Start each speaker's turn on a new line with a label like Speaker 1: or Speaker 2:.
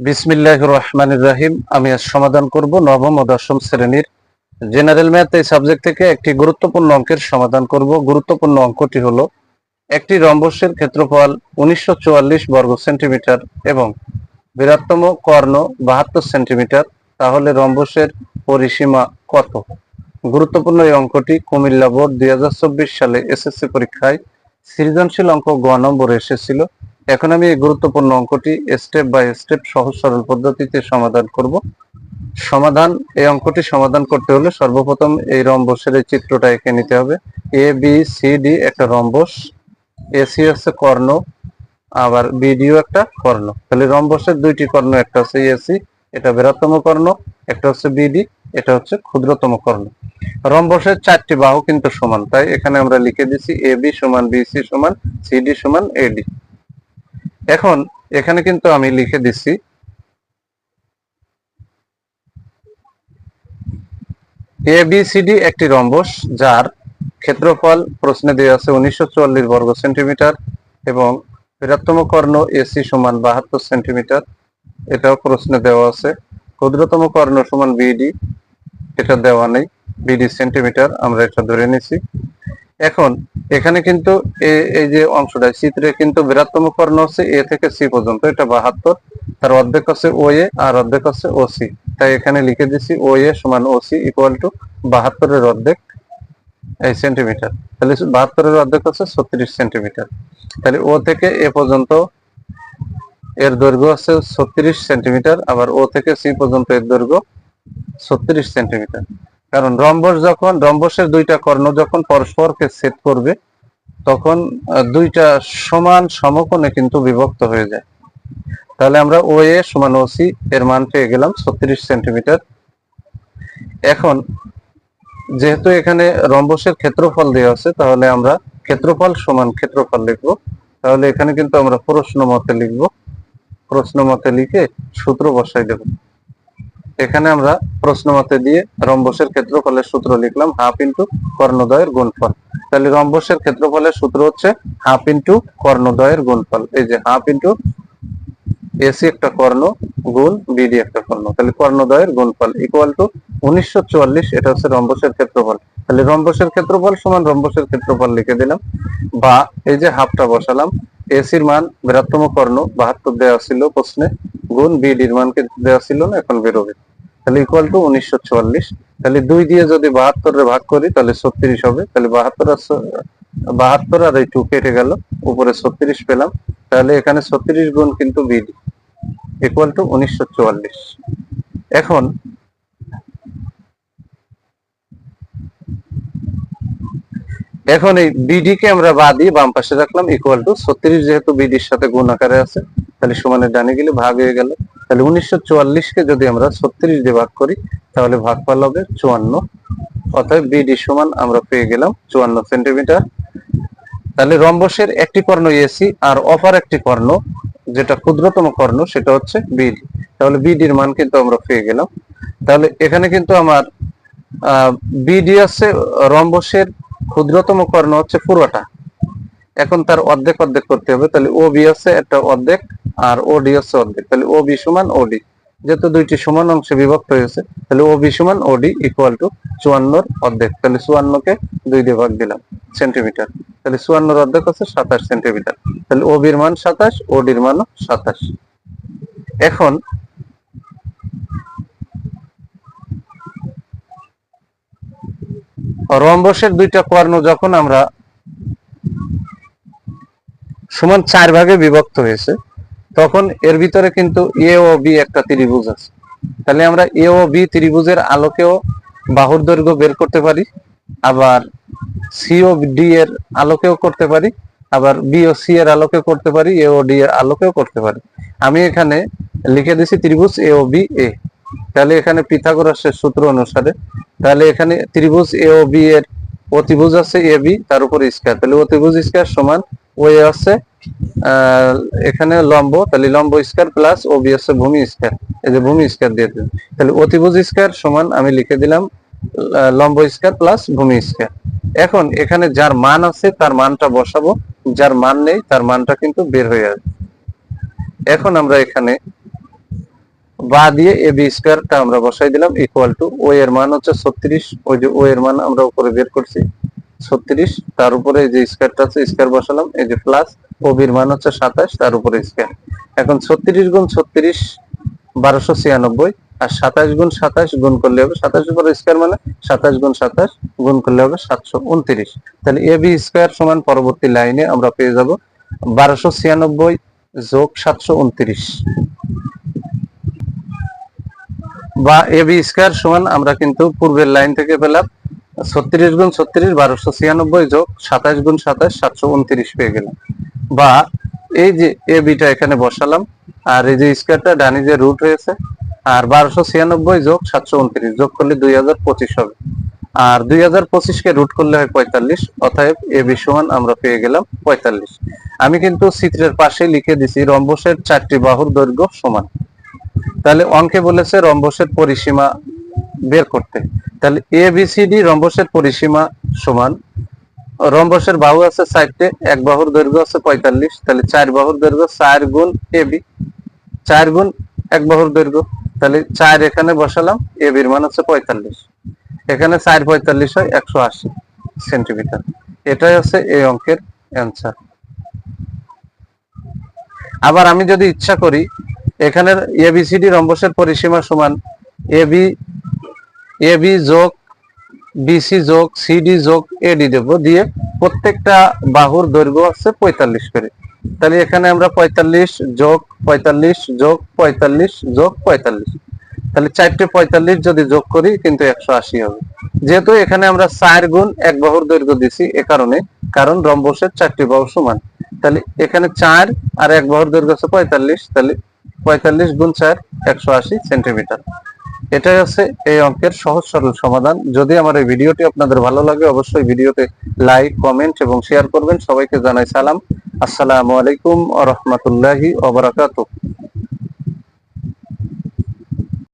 Speaker 1: বিসমিল্লাহির রহমানির রহিম। আমি আজ সমাধান করব নবম ও দশম শ্রেণীর জেনারেল ম্যাথ এই সাবজেক্ট থেকে একটি গুরুত্বপূর্ণ অঙ্কের সমাধান করব। গুরুত্বপূর্ণ অঙ্কটি হলো একটি রম্বসের ক্ষেত্রফল 1944 বর্গ সেন্টিমিটার এবং বৃহত্তম কর্ণ 72 সেন্টিমিটার, তাহলে রম্বসের পরিসীমা কত? গুরুত্বপূর্ণ এই অঙ্কটি কুমিল্লা বোর্ড 2024 সালে এসএসসি পরীক্ষায় সৃজনশীল অঙ্ক গ নম্বরে এসেছিল। এখন আমি এই গুরুত্বপূর্ণ অঙ্কটি স্টেপ বাই স্টেপ সহজ সরল পদ্ধতিতে সমাধান করব। এই অঙ্কটি সমাধান করতে হলে সর্বপ্রথম এই রম্বসের এই চিত্রটা এঁকে নিতে হবে। এ বি সি ডি একটা রম্বস, এসি হচ্ছে কর্ণ, আবার বিডিও একটা কর্ণ। তাহলে রম্বসের দুইটি কর্ণ, একটা হচ্ছে এসি, এটা বৃহত্তম কর্ণ, একটা হচ্ছে বিডি, এটা হচ্ছে ক্ষুদ্রতম কর্ণ। রম্বসের চারটি বাহু কিন্তু সমান, তাই এখানে আমরা লিখে দিচ্ছি এ বি সমান বিসি সমান সিডি সমান এডি। এখন এখানে কিন্তু আমি লিখে দিচ্ছি এবিসিডি একটি রম্বস যার ক্ষেত্রফল প্রশ্নে দেওয়া আছে 1944 বর্গ সেন্টিমিটার এবং বৃহত্তম কর্ণ এসি সমান 72 সেন্টিমিটার, এটাও প্রশ্নে দেওয়া আছে। ক্ষুদ্রতম কর্ণ সমান বিডি, এটা দেওয়া নেই, বিডি সেন্টিমিটার, আমরা এটা ধরে নিছি। এখন এখানে কিন্তু এই যে অংশটা চিত্রে কিন্তু বৃহত্তম কর্ণ হচ্ছে এ থেকে সি পর্যন্ত, এটা 72, তার অর্ধেক হচ্ছে ও এ আর অর্ধেক হচ্ছে ও সি, তাই এখানে লিখে দিচ্ছি ও এ সমান ও সি ইকুয়াল টু 72-এর অর্ধেক এই সেন্টিমিটার, তাহলে 72-এর অর্ধেক হচ্ছে 36 সেন্টিমিটার। তাহলে ও থেকে এ পর্যন্ত এর দৈর্ঘ্য হচ্ছে 36 সেন্টিমিটার, আবার ও থেকে সি পর্যন্ত এর দৈর্ঘ্য 36 সেন্টিমিটার। কারণ রম্বসের দুইটা কর্ণ যখন পরস্পরকে ছেদ করবে তখন দুইটা সমান সমকোণে কিন্তু বিভক্ত হয়ে যায়। তাহলে আমরা ও এ সমান ও সি এর মান পেয়ে গেলাম 36 সেন্টিমিটার। এখন যেহেতু এখানে রম্বসের ক্ষেত্রফল দেওয়া আছে, তাহলে আমরা ক্ষেত্রফল সমান ক্ষেত্রফল লিখবো। তাহলে এখানে কিন্তু আমরা প্রশ্ন মতে লিখে সূত্র বসাই দেব। এখানে আমরা প্রশ্ন মতে দিয়ে রম্বসের ক্ষেত্রফলের সূত্র লিখলাম হাফ ইন্টু কর্ণদ্বয়ের গুণফল। তাহলে রম্বসের ক্ষেত্রফলের সূত্র হচ্ছে হাফ ইন্টু কর্ণদ্বয়ের গুণফল। এই যে হাফ ইন্টু এসি একটা কর্ণ গুণ বিডি একটা কর্ণ, তাহলে কর্ণদ্বয়ের গুণফল ইকুয়াল টু 1944, এটা হচ্ছে রম্বসের ক্ষেত্রফল। তাহলে রম্বসের ক্ষেত্রফল সমান রম্বসের ক্ষেত্রফল লিখে দিলাম, বা এই যে হাফটা বসালাম, এসির মান বৃহত্তম কর্ণ 72 দেওয়া ছিল প্রশ্নে, গুণ বিডির মান কিন্তু দেওয়া ছিল না, এখন বেরোবে। তাহলে ইকুয়াল টু 1944। তাহলে 2 দিয়ে যদি 72 ভাগ করি তাহলে 36 হবে। তাহলে 72 আর এই 2 কেটে গেল, উপরে 36 পেলাম। তাহলে এখানে 36 গুণ কিন্তু বিডি ইকুয়াল টু 1944। এখন এই বিডি কে আমরা বাদ দিয়ে বাম পাশে রাখলাম ইকুয়াল টু 36, যেহেতু বিডির সাথে গুণ আকারে আছে তাহলে সমানের ডানে গেলে ভাগ হয়ে গেল। তাহলে 1944 কে যদি আমরা 36 দিয়ে ভাগ করি তাহলে ভাগফল হবে 54, অতএব বিডি সমান আমরা পেয়ে গেলাম 54 সেন্টিমিটার। তাহলে রম্বসের একটি কর্ণ এসি আর অপর একটি কর্ণ যেটা ক্ষুদ্রতম কর্ণ সেটা হচ্ছে বিডি, তাহলে বিডির মান কিন্তু আমরা পেয়ে গেলাম। তাহলে এখানে কিন্তু আমার বিডি আছে রম্বসের ক্ষুদ্রতম কর্ণ হচ্ছে পুরোটা, এখন তার অর্ধেক অর্ধেক করতে হবে। তাহলে ও বি আছে একটা অর্ধেক আর ও ডি আছে অর্ধেক, তাহলে ও বি সমান ওডি, যেহেতু দুইটি সমান অংশে বিভক্ত হয়েছে তাহলে ও বি সমান ওডি ইকুয়াল টু 54-এর অর্ধেক। তাহলে 54-কে 2 দিয়ে ভাগ দিলাম সেন্টিমিটার, তাহলে 54-এর অর্ধেক হচ্ছে 27 সেন্টিমিটার। তাহলে ও বির মান 27, ওডির মানও 27। এখন রম্বসের দুইটা কর্ণ যখন আমরা সমান 4 ভাগে বিভক্ত হয়েছে তখন এর ভিতরে কিন্তু এ ও বি একটা ত্রিভুজ আছে। তাহলে আমরা এ ও বি ত্রিভুজের আলোকেও বাহুর দৈর্ঘ্য বের করতে পারি, আবার সি ও ডি এর আলোকেও করতে পারি, আবার বি ও সি এর আলোকেও করতে পারি, এ ও ডি এর আলোকেও করতে পারি। আমি এখানে লিখে দিছি ত্রিভুজ এ ও বি এ। তাহলে এখানে পিথাগোরাসের সূত্র অনুসারে তাহলে এখানে ত্রিভুজ এ ও বি এর অতিভুজ আছে এ বি, তার উপরে স্কয়ার, তাহলে অতিভুজ স্কয়ার সমান ও এ আছে এখানে লম্ব, তাহলে লম্ব স্কয়ার প্লাস ও বি আছে ভূমি স্কয়ার, এই যে ভূমি স্কয়ার দিয়ে দিলাম। তাহলে অতিভুজ স্কয়ার সমান আমি লিখে দিলাম লম্ব স্কয়ার প্লাস ভূমি স্কয়ার। এখন এখানে যার মান আছে তার মানটা বসাবো, যার মান নেই তার মানটা কিন্তু বের হয়ে যাবে। এখন আমরা এখানে বা দিয়ে এ বি স্কয়ারটা আমরা বসাই দিলাম ইকুয়াল টু ও এর মান হচ্ছে 36, ওই যে ও এর মান আমরা উপরে বের করছি 36, তার উপরে এই যে স্কয়ারটা আছে স্কয়ার বসালাম, এই যে প্লাস ও বির মান হচ্ছে 27, তার উপরে স্কয়ার। এখন 36 গুণ 36 1296, আর 27 গুণ 27 গুণ করলে হবে 27 উপরে স্কয়ার মানে 27 গুণ 27 গুণ করলে হবে 729। তাহলে এ বি স্কয়ার সমান পরবর্তী লাইনে আমরা পেয়ে যাব 1296 যোগ 729, বা এ বি স্কয়ার সমান আমরা কিন্তু পূর্বের লাইন থেকে পেলাম 36 গুণ 36 1296 যোগ 27 গুণ 27 729 পেয়ে গেলাম। বা এই যে এ বিটা এখানে বসালাম, আর এই যে স্কয়ারটা ডানি যে রুট হয়েছে, আর 1296 যোগ 729 যোগ করলে 2025 হবে, আর 2025 কে রুট করলে হয় 45, অতএব এ বি সমান আমরা পেয়ে গেলাম 45। আমি কিন্তু চিত্রের পাশে লিখে দিছি রম্বসের 4টি বাহুর দৈর্ঘ্য সমান। তাহলে অঙ্কে বলেছে রম্বসের পরিসীমা বের করতে, তাহলে এ বি সি ডি রম্বসের পরিসীমা সমান, রম্বসের বাহু আছে 4টে, এক বাহুর দৈর্ঘ্য আছে 45, তাহলে 4 বাহুর দৈর্ঘ্য 4 গুণ এ বি, 4 গুণ এক বাহুর দৈর্ঘ্য, তাহলে 4 এখানে বসালাম, এ বির মান হচ্ছে 45, এখানে 4 45 হয় 180 সেন্টিমিটার। এটাই হচ্ছে এই অঙ্কের অ্যান্সার। আবার আমি যদি ইচ্ছা করি এখানের এবিসিডি রম্বসের পরিসীমা সমান এবি যোগ বিসি যোগ সিডি যোগ এডি দেব, দিয়ে প্রত্যেকটা বাহুর দৈর্ঘ্য আছে 45 করে, তাহলে এখানে আমরা 45 যোগ 45 যোগ 45 যোগ 45, তাহলে 4টে 45 যদি যোগ করি কিন্তু 180 হবে। যেহেতু এখানে আমরা 4 গুণ এক বাহুর দৈর্ঘ্য দিছি এ কারণে, কারণ রম্বসের 4টি বাহু সমান, তাহলে এখানে 4 আর এক বাহুর দৈর্ঘ্য আছে 45, তাহলে 45 গুণ 4 180 সেন্টিমিটার। এটাই হচ্ছে এই অঙ্কের সহজ সরল সমাধান। যদি আমার এই ভিডিওটি আপনাদের ভালো লাগে অবশ্যই ভিডিওতে লাইক, কমেন্ট এবং শেয়ার করবেন। সবাইকে জানাই সালাম, আসসালামু আলাইকুম ওয়া রাহমাতুল্লাহি ওয়া বারাকাতুহু।